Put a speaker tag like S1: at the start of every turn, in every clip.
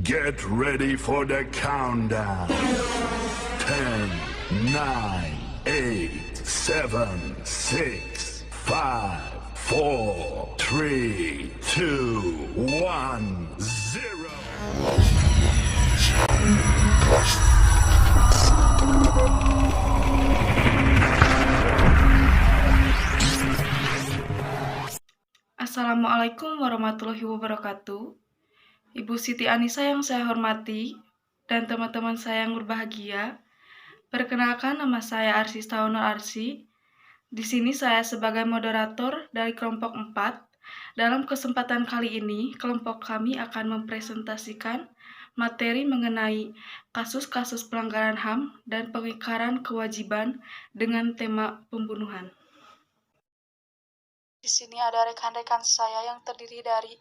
S1: Get ready for the countdown. 10, 9, 8, 7, 6, 5, 4, 3, 2, 1, 0.
S2: Assalamualaikum warahmatullahi wabarakatuh. Ibu Siti Anissa yang saya hormati dan teman-teman saya yang berbahagia. Perkenalkan, nama saya Arsi Staunor Arsi. Di sini saya sebagai moderator dari kelompok 4. Dalam kesempatan kali ini, kelompok kami akan mempresentasikan materi mengenai kasus-kasus pelanggaran HAM dan pengingkaran kewajiban dengan tema pembunuhan.
S3: Di sini ada rekan-rekan saya yang terdiri dari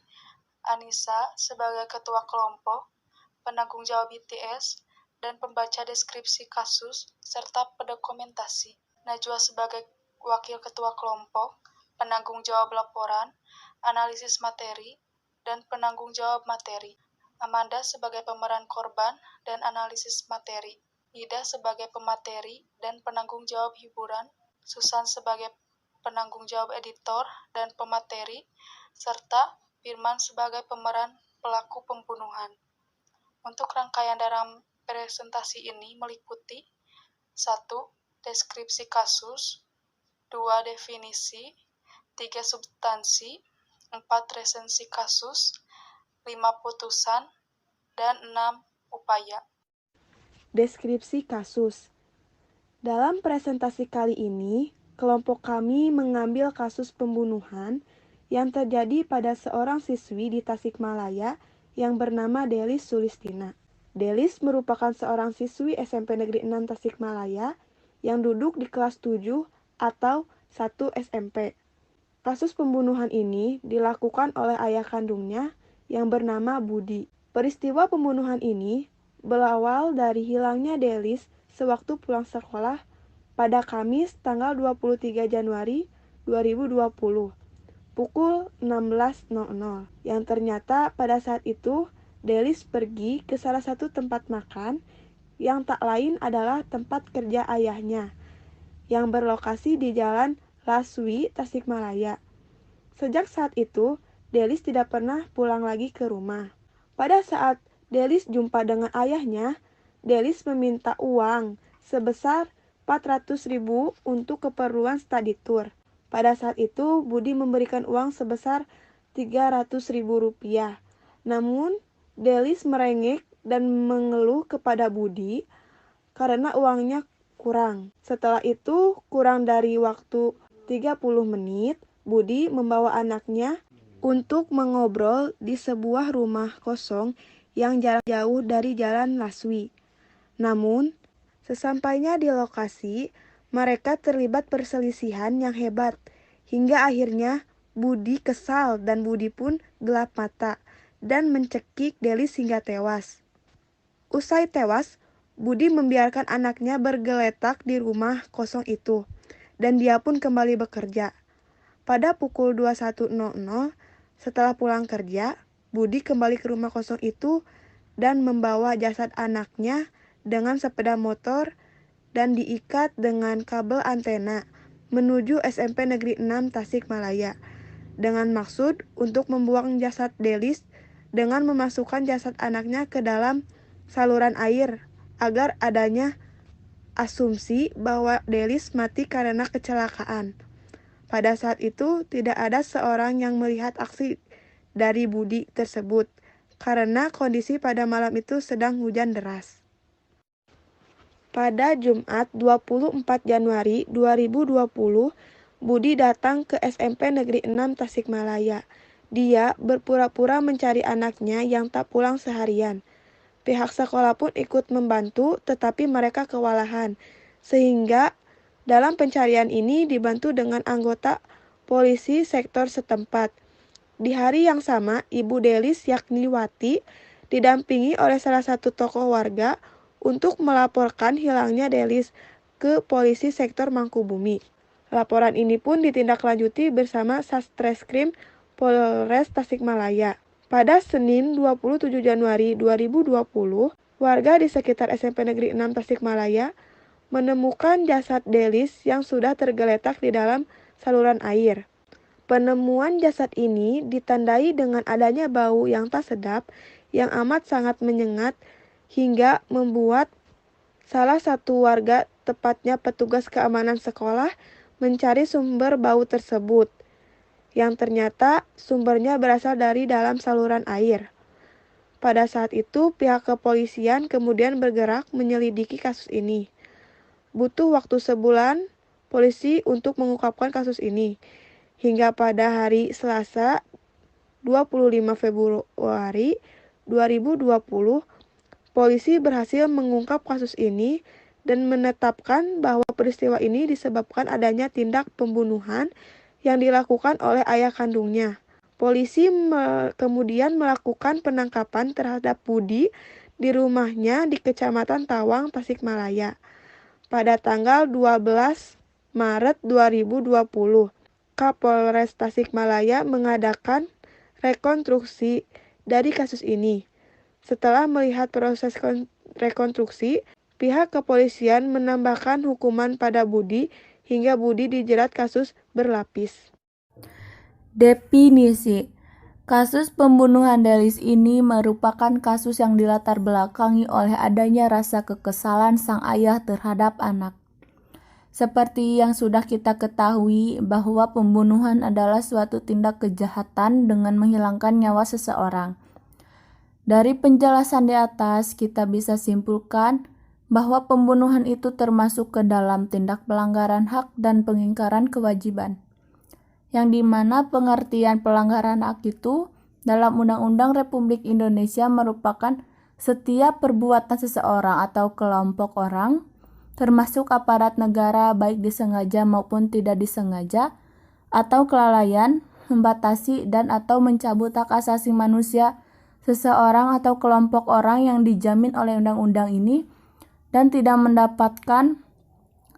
S3: Anissa sebagai ketua kelompok, penanggung jawab BTS, dan pembaca deskripsi kasus, serta pendokumentasi. Najwa sebagai wakil ketua kelompok, penanggung jawab laporan, analisis materi, dan penanggung jawab materi. Amanda sebagai pemeran korban dan analisis materi. Ida sebagai pemateri dan penanggung jawab hiburan. Susan sebagai penanggung jawab editor dan pemateri, serta Firman sebagai pemeran pelaku pembunuhan. Untuk rangkaian dalam presentasi ini meliputi 1. Deskripsi kasus, 2. Definisi, 3. Substansi, 4. Resensi kasus, 5. Putusan, dan 6. Upaya.
S4: Deskripsi kasus. Dalam presentasi kali ini, kelompok kami mengambil kasus pembunuhan yang terjadi pada seorang siswi di Tasikmalaya yang bernama Delis Sulistina. Delis merupakan seorang siswi SMP Negeri 6 Tasikmalaya yang duduk di kelas 7 atau 1 SMP. Kasus pembunuhan ini dilakukan oleh ayah kandungnya yang bernama Budi. Peristiwa pembunuhan ini berawal dari hilangnya Delis sewaktu pulang sekolah pada Kamis tanggal 23 Januari 2020. Pukul 16.00, yang ternyata pada saat itu Delis pergi ke salah satu tempat makan yang tak lain adalah tempat kerja ayahnya yang berlokasi di Jalan Laswi, Tasikmalaya. Sejak saat itu, Delis tidak pernah pulang lagi ke rumah. Pada saat Delis jumpa dengan ayahnya, Delis meminta uang sebesar 400.000 untuk keperluan study tour. Pada saat itu, Budi memberikan uang sebesar 300.000 rupiah. Namun, Delis merengek dan mengeluh kepada Budi karena uangnya kurang. Setelah itu, kurang dari waktu 30 menit, Budi membawa anaknya untuk mengobrol di sebuah rumah kosong yang jarak jauh dari Jalan Laswi. Namun, sesampainya di lokasi, mereka terlibat perselisihan yang hebat, hingga akhirnya Budi kesal dan Budi pun gelap mata dan mencekik Delis hingga tewas. Usai tewas, Budi membiarkan anaknya bergeletak di rumah kosong itu, dan dia pun kembali bekerja. Pada pukul 21.00, setelah pulang kerja, Budi kembali ke rumah kosong itu dan membawa jasad anaknya dengan sepeda motor dan diikat dengan kabel antena menuju SMP Negeri 6 Tasikmalaya dengan maksud untuk membuang jasad Delis dengan memasukkan jasad anaknya ke dalam saluran air agar adanya asumsi bahwa Delis mati karena kecelakaan. Pada saat itu tidak ada seorang yang melihat aksi dari Budi tersebut karena kondisi pada malam itu sedang hujan deras. Pada Jumat 24 Januari 2020, Budi datang ke SMP Negeri 6 Tasikmalaya. Dia berpura-pura mencari anaknya yang tak pulang seharian. Pihak sekolah pun ikut membantu, tetapi mereka kewalahan. Sehingga dalam pencarian ini dibantu dengan anggota polisi sektor setempat. Di hari yang sama, Ibu Delis yakni Wati didampingi oleh salah satu tokoh warga untuk melaporkan hilangnya Delis ke polisi sektor Mangkubumi. Laporan ini pun ditindaklanjuti bersama Satreskrim Polres Tasikmalaya. Pada Senin 27 Januari 2020, warga di sekitar SMP Negeri 6 Tasikmalaya menemukan jasad Delis yang sudah tergeletak di dalam saluran air. Penemuan jasad ini ditandai dengan adanya bau yang tak sedap yang amat sangat menyengat hingga membuat salah satu warga, tepatnya petugas keamanan sekolah, mencari sumber bau tersebut, yang ternyata sumbernya berasal dari dalam saluran air. Pada saat itu, pihak kepolisian kemudian bergerak menyelidiki kasus ini. Butuh waktu sebulan polisi untuk mengungkapkan kasus ini. Hingga pada hari Selasa 25 Februari 2020, polisi berhasil mengungkap kasus ini dan menetapkan bahwa peristiwa ini disebabkan adanya tindak pembunuhan yang dilakukan oleh ayah kandungnya. Polisi kemudian melakukan penangkapan terhadap Budi di rumahnya di Kecamatan Tawang, Tasikmalaya pada tanggal 12 Maret 2020. Kapolres Tasikmalaya mengadakan rekonstruksi dari kasus ini. Setelah melihat proses rekonstruksi, pihak kepolisian menambahkan hukuman pada Budi hingga Budi dijerat kasus berlapis.
S5: Definisi: kasus pembunuhan Delis ini merupakan kasus yang dilatar belakangi oleh adanya rasa kekesalan sang ayah terhadap anak. Seperti yang sudah kita ketahui bahwa pembunuhan adalah suatu tindak kejahatan dengan menghilangkan nyawa seseorang. Dari penjelasan di atas, kita bisa simpulkan bahwa pembunuhan itu termasuk ke dalam tindak pelanggaran hak dan pengingkaran kewajiban, yang dimana pengertian pelanggaran hak itu dalam Undang-Undang Republik Indonesia merupakan setiap perbuatan seseorang atau kelompok orang, termasuk aparat negara baik disengaja maupun tidak disengaja, atau kelalaian, membatasi dan atau mencabut hak asasi manusia seseorang atau kelompok orang yang dijamin oleh undang-undang ini dan tidak mendapatkan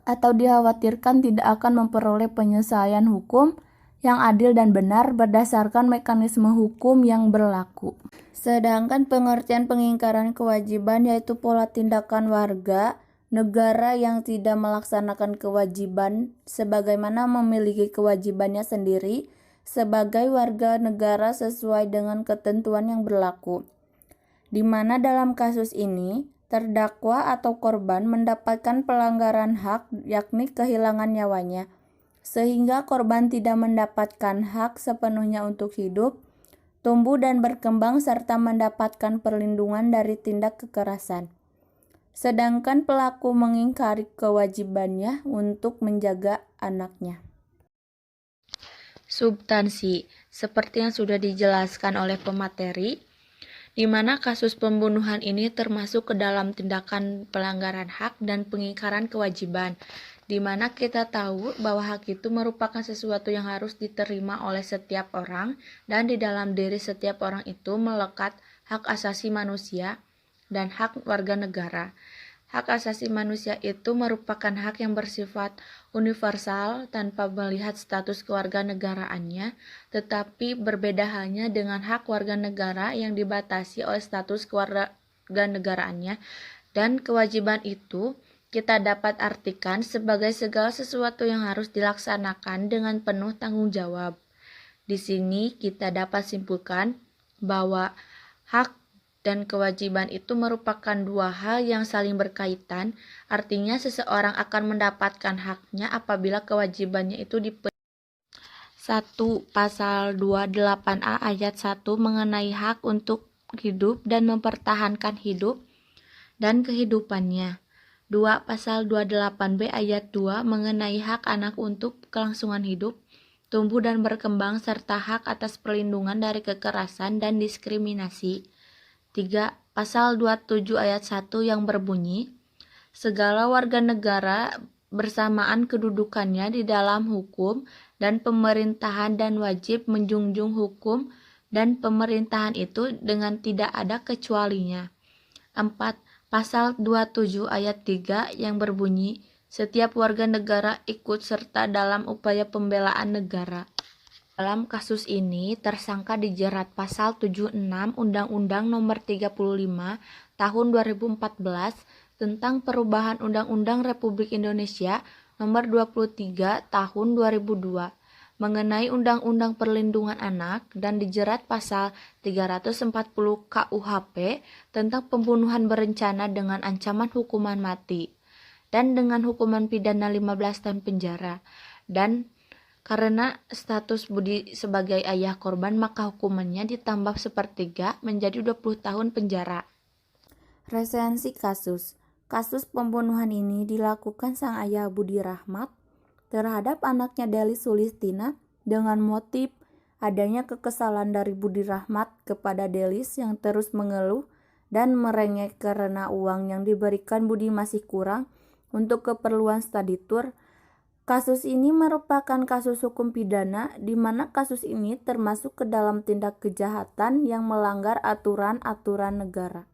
S5: atau dikhawatirkan tidak akan memperoleh penyelesaian hukum yang adil dan benar berdasarkan mekanisme hukum yang berlaku. Sedangkan pengertian pengingkaran kewajiban yaitu pola tindakan warga negara yang tidak melaksanakan kewajiban sebagaimana memiliki kewajibannya sendiri sebagai warga negara sesuai dengan ketentuan yang berlaku, di mana dalam kasus ini terdakwa atau korban mendapatkan pelanggaran hak yakni kehilangan nyawanya, sehingga korban tidak mendapatkan hak sepenuhnya untuk hidup, tumbuh dan berkembang serta mendapatkan perlindungan dari tindak kekerasan. Sedangkan pelaku mengingkari kewajibannya untuk menjaga anaknya.
S6: Substansi, seperti yang sudah dijelaskan oleh pemateri, di mana kasus pembunuhan ini termasuk ke dalam tindakan pelanggaran hak dan pengingkaran kewajiban, di mana kita tahu bahwa hak itu merupakan sesuatu yang harus diterima oleh setiap orang dan di dalam diri setiap orang itu melekat hak asasi manusia dan hak warga negara. Hak asasi manusia itu merupakan hak yang bersifat universal tanpa melihat status kewarganegaraannya, tetapi berbeda halnya dengan hak warga negara yang dibatasi oleh status kewarganegaraannya, dan kewajiban itu kita dapat artikan sebagai segala sesuatu yang harus dilaksanakan dengan penuh tanggung jawab. Di sini kita dapat simpulkan bahwa hak dan kewajiban itu merupakan dua hal yang saling berkaitan, artinya seseorang akan mendapatkan haknya apabila kewajibannya itu dipenuhi. 1. Pasal 28A ayat 1 mengenai hak untuk hidup dan mempertahankan hidup dan kehidupannya. 2. Pasal 28B ayat 2 mengenai hak anak untuk kelangsungan hidup, tumbuh dan berkembang serta hak atas perlindungan dari kekerasan dan diskriminasi. 3. Pasal 27 ayat 1 yang berbunyi, segala warga negara bersamaan kedudukannya di dalam hukum dan pemerintahan dan wajib menjunjung hukum dan pemerintahan itu dengan tidak ada kecualinya. 4. Pasal 27 ayat 3 yang berbunyi, setiap warga negara ikut serta dalam upaya pembelaan negara. Dalam kasus ini, tersangka dijerat pasal 76 Undang-Undang Nomor 35 Tahun 2014 tentang perubahan Undang-Undang Republik Indonesia Nomor 23 Tahun 2002 mengenai Undang-Undang Perlindungan Anak dan dijerat pasal 340 KUHP tentang pembunuhan berencana dengan ancaman hukuman mati dan dengan hukuman pidana 15 tahun penjara. Dan karena status Budi sebagai ayah korban, maka hukumannya ditambah sepertiga menjadi 20 tahun penjara.
S5: Resensi kasus. Kasus pembunuhan ini dilakukan sang ayah Budi Rahmat terhadap anaknya Deli Sulistina dengan motif adanya kekesalan dari Budi Rahmat kepada Delis yang terus mengeluh dan merengek karena uang yang diberikan Budi masih kurang untuk keperluan studi tour. Kasus ini merupakan kasus hukum pidana di mana kasus ini termasuk ke dalam tindak kejahatan yang melanggar aturan-aturan negara.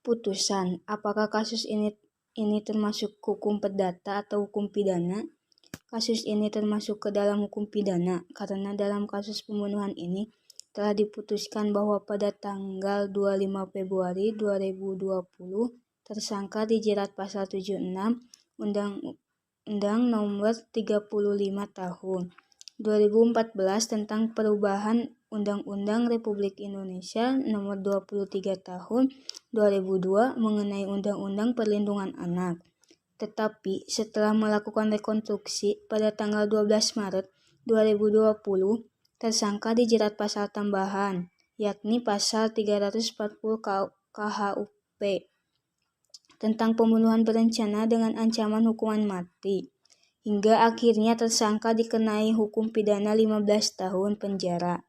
S7: Putusan, apakah kasus ini termasuk hukum perdata atau hukum pidana? Kasus ini termasuk ke dalam hukum pidana karena dalam kasus pembunuhan ini telah diputuskan bahwa pada tanggal 25 Februari 2020 tersangka dijerat pasal 76 Undang Nomor 35 Tahun 2014 tentang perubahan Undang-Undang Republik Indonesia Nomor 23 Tahun 2002 mengenai Undang-Undang Perlindungan Anak. Tetapi setelah melakukan rekonstruksi pada tanggal 12 Maret 2020, tersangka dijerat pasal tambahan, yakni pasal 340 KUHP tentang pembunuhan berencana dengan ancaman hukuman mati. Hingga akhirnya tersangka dikenai hukum pidana 15 tahun penjara.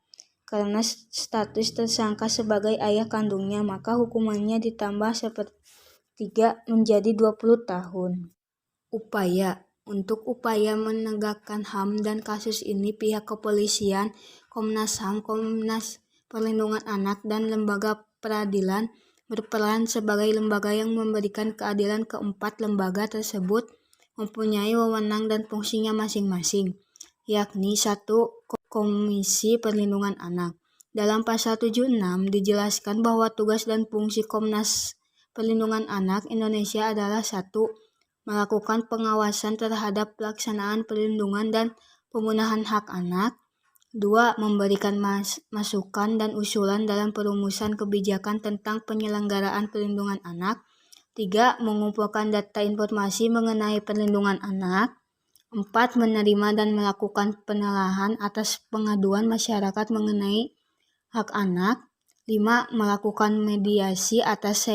S7: Karena status tersangka sebagai ayah kandungnya, maka hukumannya ditambah sepertiga menjadi 20 tahun. Upaya. Untuk upaya menegakkan HAM dan kasus ini, pihak kepolisian, Komnas HAM, Komnas Perlindungan Anak, dan lembaga peradilan berperan sebagai lembaga yang memberikan keadilan. Keempat lembaga tersebut mempunyai wewenang dan fungsinya masing-masing, yakni 1. Komisi Perlindungan Anak. Dalam pasal 76 dijelaskan bahwa tugas dan fungsi Komnas Perlindungan Anak Indonesia adalah 1. Melakukan pengawasan terhadap pelaksanaan perlindungan dan pemenuhan hak anak. 2. Memberikan masukan dan usulan dalam perumusan kebijakan tentang penyelenggaraan perlindungan anak. 3. Mengumpulkan data informasi mengenai perlindungan anak. 4. Menerima dan melakukan penelahan atas pengaduan masyarakat mengenai hak anak. 5. Melakukan mediasi atas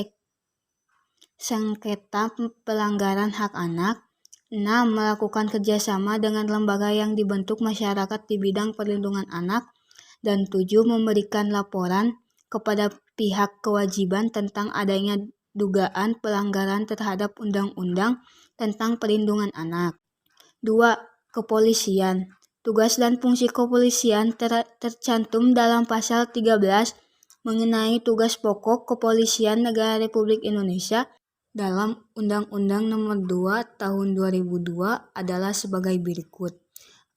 S7: sengketa pelanggaran hak anak. 6. Melakukan kerjasama dengan lembaga yang dibentuk masyarakat di bidang perlindungan anak. Dan 7. Memberikan laporan kepada pihak kewajiban tentang adanya dugaan pelanggaran terhadap undang-undang tentang perlindungan anak. 2. Kepolisian. Tugas dan fungsi kepolisian tercantum dalam pasal 13 mengenai tugas pokok Kepolisian Negara Republik Indonesia dalam Undang-Undang Nomor 2 Tahun 2002 adalah sebagai berikut.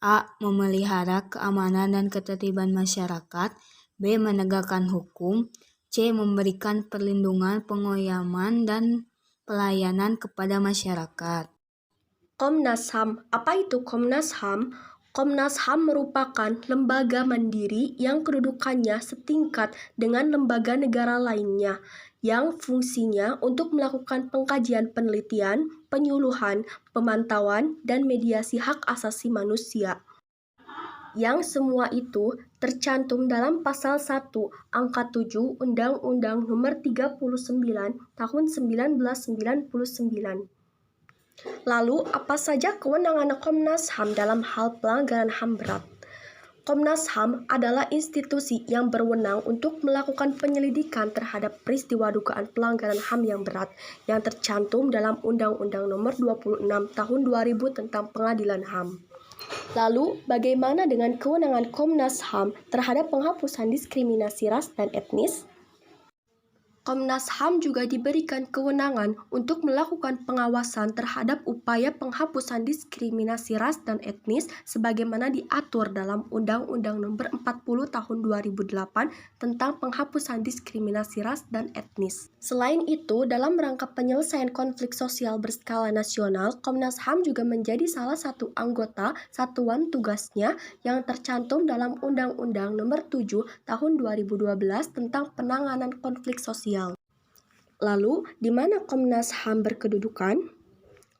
S7: A. Memelihara keamanan dan ketertiban masyarakat. B. Menegakkan hukum. C. Memberikan perlindungan, pengayoman, dan pelayanan kepada masyarakat.
S8: Komnas HAM. Apa itu Komnas HAM? Komnas HAM merupakan lembaga mandiri yang kedudukannya setingkat dengan lembaga negara lainnya, yang fungsinya untuk melakukan pengkajian penelitian, penyuluhan, pemantauan, dan mediasi hak asasi manusia. Yang semua itu tercantum dalam pasal 1 angka 7 Undang-Undang Nomor 39 Tahun 1999. Lalu, apa saja kewenangan Komnas HAM dalam hal pelanggaran HAM berat? Komnas HAM adalah institusi yang berwenang untuk melakukan penyelidikan terhadap peristiwa dugaan pelanggaran HAM yang berat yang tercantum dalam Undang-Undang Nomor 26 Tahun 2000 tentang Pengadilan HAM. Lalu, bagaimana dengan kewenangan Komnas HAM terhadap penghapusan diskriminasi ras dan etnis? Komnas HAM juga diberikan kewenangan untuk melakukan pengawasan terhadap upaya penghapusan diskriminasi ras dan etnis sebagaimana diatur dalam Undang-Undang Nomor 40 Tahun 2008 tentang penghapusan diskriminasi ras dan etnis. Selain itu, dalam rangka penyelesaian konflik sosial berskala nasional, Komnas HAM juga menjadi salah satu anggota satuan tugasnya yang tercantum dalam Undang-Undang Nomor 7 Tahun 2012 tentang penanganan konflik sosial. Lalu, di mana Komnas HAM berkedudukan?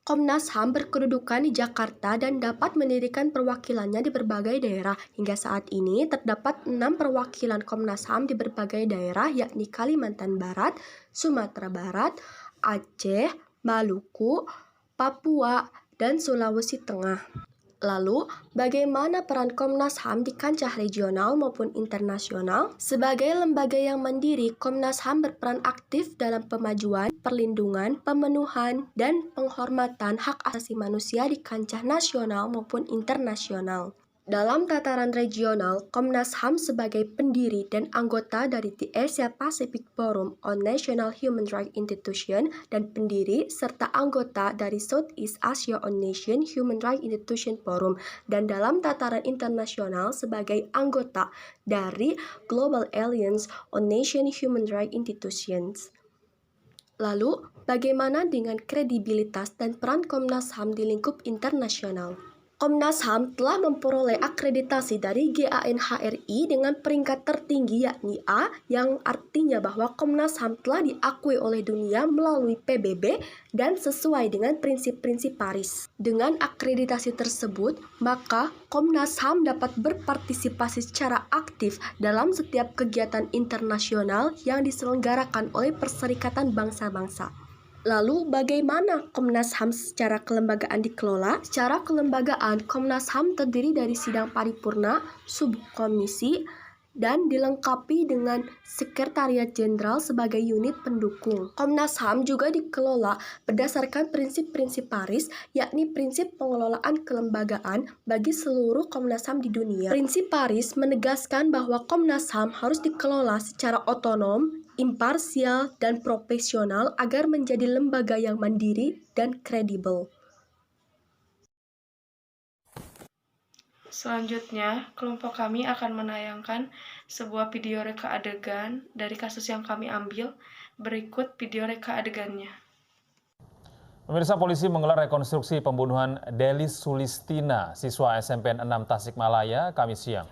S8: Komnas HAM berkedudukan di Jakarta dan dapat mendirikan perwakilannya di berbagai daerah. Hingga saat ini terdapat 6 perwakilan Komnas HAM di berbagai daerah yakni Kalimantan Barat, Sumatera Barat, Aceh, Maluku, Papua, dan Sulawesi Tengah. Lalu, bagaimana peran Komnas HAM di kancah regional maupun internasional? Sebagai lembaga yang mandiri, Komnas HAM berperan aktif dalam pemajuan, perlindungan, pemenuhan, dan penghormatan hak asasi manusia di kancah nasional maupun internasional. Dalam tataran regional, Komnas HAM sebagai pendiri dan anggota dari The Asia Pacific Forum on National Human Rights Institution dan pendiri serta anggota dari Southeast Asia on Nation Human Rights Institution Forum, dan dalam tataran internasional sebagai anggota dari Global Alliance on Nation Human Rights Institutions. Lalu, bagaimana dengan kredibilitas dan peran Komnas HAM di lingkup internasional? Komnas HAM telah memperoleh akreditasi dari GANHRI dengan peringkat tertinggi yakni A, yang artinya bahwa Komnas HAM telah diakui oleh dunia melalui PBB dan sesuai dengan prinsip-prinsip Paris. Dengan akreditasi tersebut, maka Komnas HAM dapat berpartisipasi secara aktif dalam setiap kegiatan internasional yang diselenggarakan oleh Perserikatan Bangsa-Bangsa. Lalu, bagaimana Komnas HAM secara kelembagaan dikelola? Secara kelembagaan, Komnas HAM terdiri dari sidang paripurna, subkomisi, dan dilengkapi dengan Sekretariat Jenderal sebagai unit pendukung. Komnas HAM juga dikelola berdasarkan prinsip-prinsip Paris, yakni prinsip pengelolaan kelembagaan bagi seluruh Komnas HAM di dunia. Prinsip Paris menegaskan bahwa Komnas HAM harus dikelola secara otonom, imparsial, dan profesional agar menjadi lembaga yang mandiri dan kredibel.
S2: Selanjutnya, kelompok kami akan menayangkan sebuah video reka adegan dari kasus yang kami ambil. Berikut video reka adegannya.
S9: Pemirsa, polisi menggelar rekonstruksi pembunuhan Delis Sulistina, siswa SMPN 6 Tasikmalaya, Kamis siang.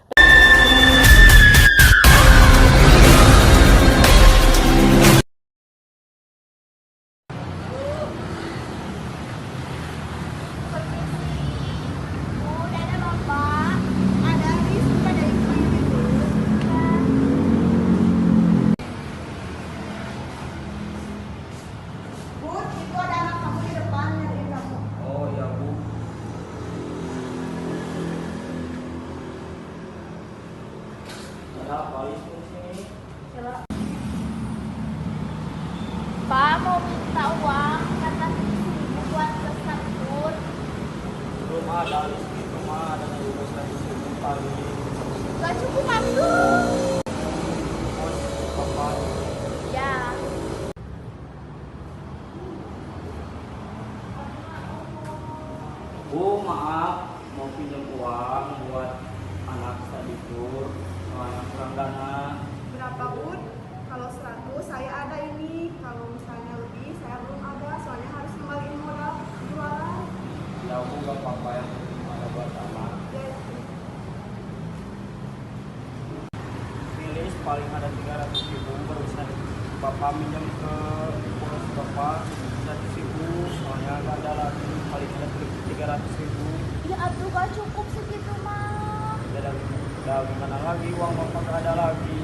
S10: Pak, mau minta uang kata 1.000 buat kesangkut.
S11: Belum ada, cuma ada 1.000 kali.
S10: Gak cukup aku. Ya.
S11: Bu, maaf, mau pinjam uang buat anak study tour, yang kurang dana.
S12: Berapa, Bun? Kalau 100 saya ada ini, kalau misalnya lebih saya belum ada, soalnya harus kembaliin modal jualan.
S11: Ya, Bu, gak apa-apa yang ada buat anak.
S12: Ya.
S11: Pilih paling ada 300.000, baru bisa Bapak minjam ke urus Bapak 100.000, soalnya gak ada lagi, paling ada 300.000.
S10: Ya aduh, gak cukup segitu mah.
S11: Ya, gimana lagi, uang Bapak gak ada lagi.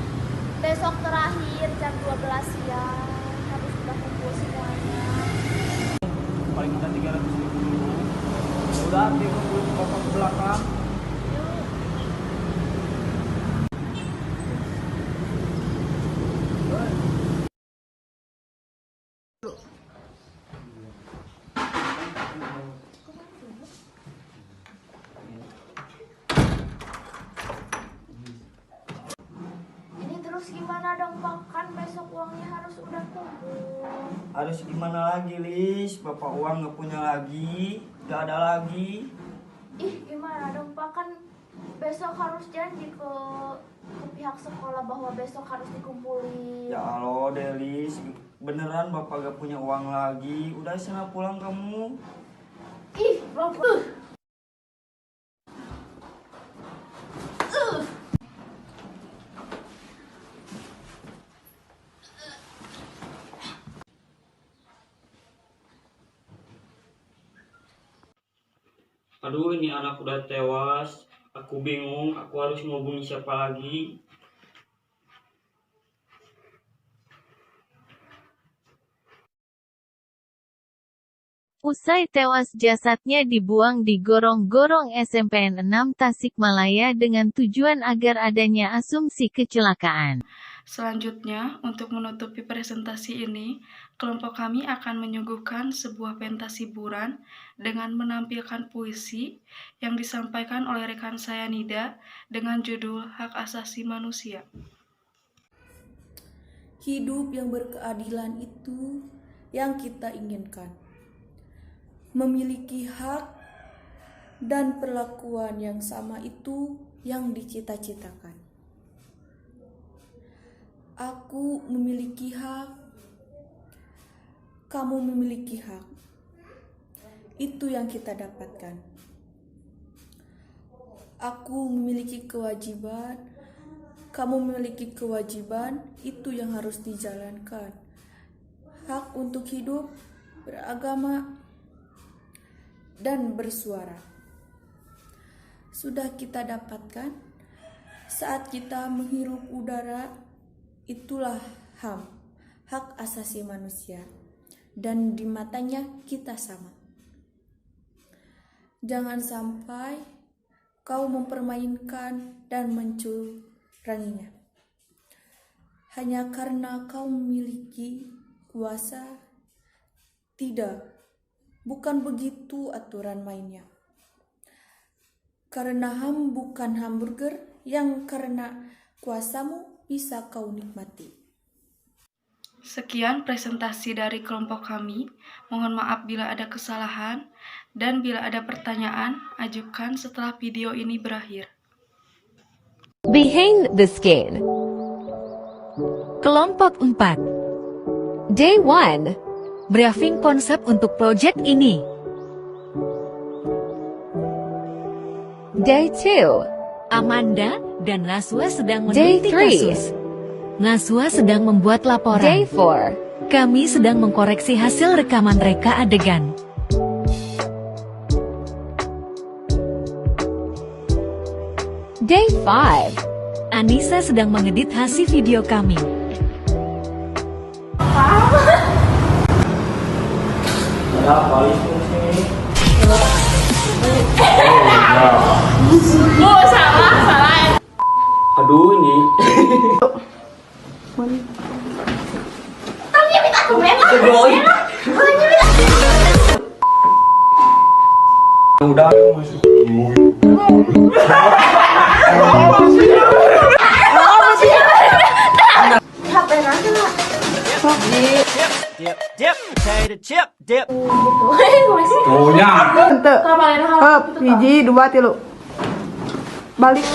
S10: Besok terakhir jam 12 siang harus sudah kumpul semuanya.
S11: Paling kita 300.000 dulu. Udah, tunggu Bapak ke belakang.
S10: Ini terus gimana dong, Pak? Kan kan besok uangnya harus udah kumpul.
S11: Harus gimana lagi, Lis? Bapak uang nggak punya lagi, nggak ada lagi.
S10: Ih, gimana dong Pak, kan besok harus janji ke pihak sekolah bahwa besok harus dikumpulin.
S11: Ya Allah, Delis, beneran Bapak gak punya uang lagi. Udah sana pulang kamu.
S10: Ih, Bapak.
S11: Aduh, ini anak udah tewas. Aku bingung, aku harus menghubungi siapa lagi.
S13: Usai tewas jasadnya dibuang di gorong-gorong SMPN 6 Tasikmalaya dengan tujuan agar adanya asumsi kecelakaan.
S2: Selanjutnya, untuk menutupi presentasi ini, kelompok kami akan menyuguhkan sebuah pentas hiburan dengan menampilkan puisi yang disampaikan oleh rekan saya Nida dengan judul Hak Asasi Manusia.
S5: Hidup yang berkeadilan itu yang kita inginkan. Memiliki hak dan perlakuan yang sama itu yang dicita-citakan. Aku memiliki hak, kamu memiliki hak. Itu yang kita dapatkan. Aku memiliki kewajiban, kamu memiliki kewajiban, itu yang harus dijalankan. Hak untuk hidup, beragama, dan bersuara. Sudah kita dapatkan saat kita menghirup udara. Itulah HAM, hak asasi manusia, dan di matanya kita sama. Jangan sampai kau mempermainkan dan mencuranginya hanya karena kau memiliki kuasa. Tidak, bukan begitu aturan mainnya. Karena HAM bukan hamburger yang karena kuasamu bisa kau nikmati.
S2: Sekian presentasi dari kelompok kami. Mohon maaf bila ada kesalahan, dan bila ada pertanyaan, ajukan setelah video ini berakhir.
S13: Behind the Skin. Kelompok 4. Day 1. Briefing konsep untuk proyek ini. Day 2. Amanda dan Naswa sedang meneliti kasus. Naswa sedang membuat laporan. Day 4. Kami sedang mengkoreksi hasil rekaman reka adegan. Day 5. Anissa sedang mengedit hasil video kami.
S10: Salah.
S11: Aduh, ini.
S10: Kamu minta aku memang.
S11: Udah.
S10: HP nanti lah.
S12: Dip.
S11: Maunya.
S12: Ente. Hiji, 2, 3. Balik.